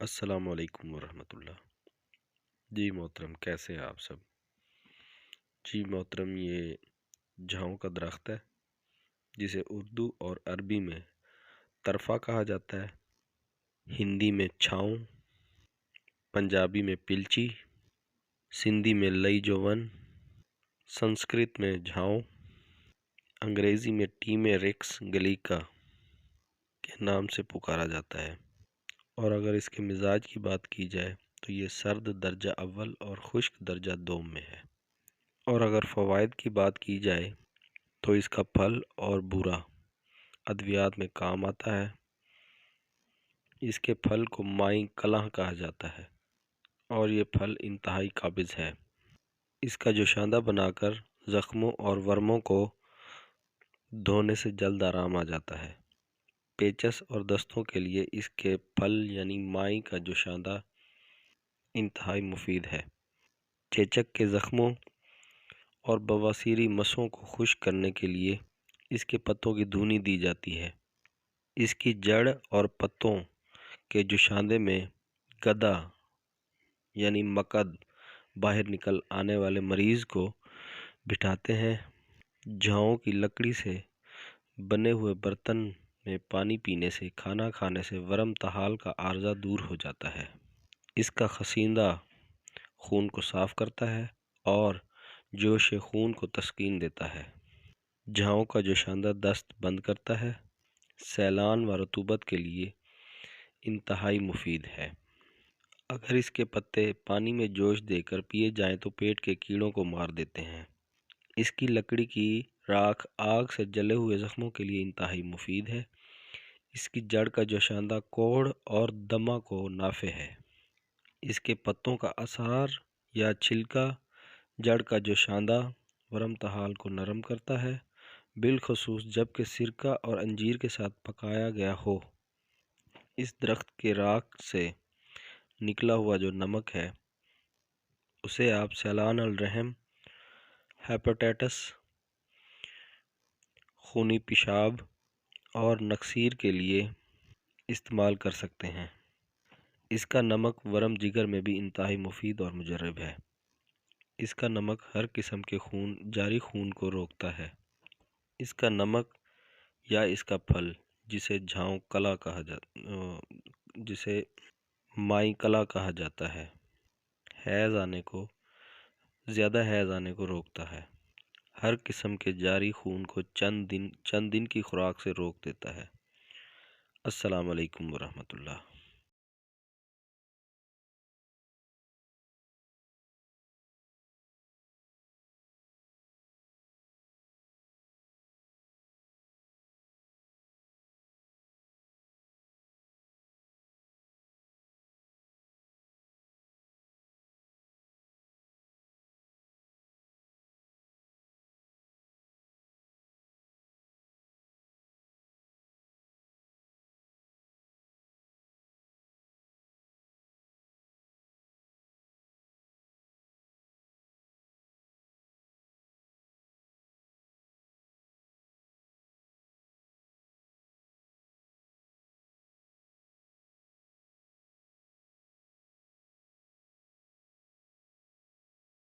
السلام علیکم ورحمۃ اللہ۔ جی محترم، کیسے ہیں آپ سب؟ جی محترم، یہ جھاؤں کا درخت ہے جسے اردو اور عربی میں طرفہ کہا جاتا ہے، ہندی میں چھاؤں، پنجابی میں پلچی، سندھی میں لئی جوون، سنسکرت میں جھاؤں، انگریزی میں ٹیمے ریکس گلیکا کے نام سے پکارا جاتا ہے۔ اور اگر اس کے مزاج کی بات کی جائے تو یہ سرد درجہ اول اور خشک درجہ دوم میں ہے۔ اور اگر فوائد کی بات کی جائے تو اس کا پھل اور بورا ادویات میں کام آتا ہے۔ اس کے پھل کو مائی کلاں کہا جاتا ہے اور یہ پھل انتہائی قابض ہے۔ اس کا جوشاندہ بنا کر زخموں اور ورموں کو دھونے سے جلد آرام آ جاتا ہے۔ پیچس اور دستوں کے لیے اس کے پھل یعنی مائی کا جوشاندہ انتہائی مفید ہے۔ چیچک کے زخموں اور بواسیری مسوں کو خشک کرنے کے لیے اس کے پتوں کی دھونی دی جاتی ہے۔ اس کی جڑ اور پتوں کے جوشاندے میں گدا یعنی مکد باہر نکل آنے والے مریض کو بٹھاتے ہیں۔ جھاؤں کی لکڑی سے بنے ہوئے برتن میں پانی پینے سے، کھانا کھانے سے ورم طحال کا عارضہ دور ہو جاتا ہے۔ اس کا خسیندہ خون کو صاف کرتا ہے اور جوش خون کو تسکین دیتا ہے۔ جھاؤں کا جوشاندہ دست بند کرتا ہے، سیلان و رطوبت کے لیے انتہائی مفید ہے۔ اگر اس کے پتے پانی میں جوش دے کر پیے جائیں تو پیٹ کے کیڑوں کو مار دیتے ہیں۔ اس کی لکڑی کی راکھ آگ سے جلے ہوئے زخموں کے لیے انتہائی مفید ہے۔ اس کی جڑ کا جوشاندہ کوڑھ اور دمہ کو نافع ہے۔ اس کے پتوں کا اثار یا چھلکا جڑ کا جوشاندہ ورم طحال کو نرم کرتا ہے، بالخصوص جب کہ سرکہ اور انجیر کے ساتھ پکایا گیا ہو۔ اس درخت کے راکھ سے نکلا ہوا جو نمک ہے اسے آپ سیلان الرحم، ہیپاٹائٹس، خونی پیشاب اور نکسیر کے لیے استعمال کر سکتے ہیں۔ اس کا نمک ورم جگر میں بھی انتہائی مفید اور مجرب ہے۔ اس کا نمک ہر قسم کے جاری خون کو روکتا ہے۔ اس کا نمک یا اس کا پھل جسے جھاؤں کلا جسے مائی کلا کہا جاتا ہے، زیادہ حیض آنے کو روکتا ہے۔ ہر قسم کے جاری خون کو چند دن کی خوراک سے روک دیتا ہے۔ السلام علیکم ورحمۃ اللہ۔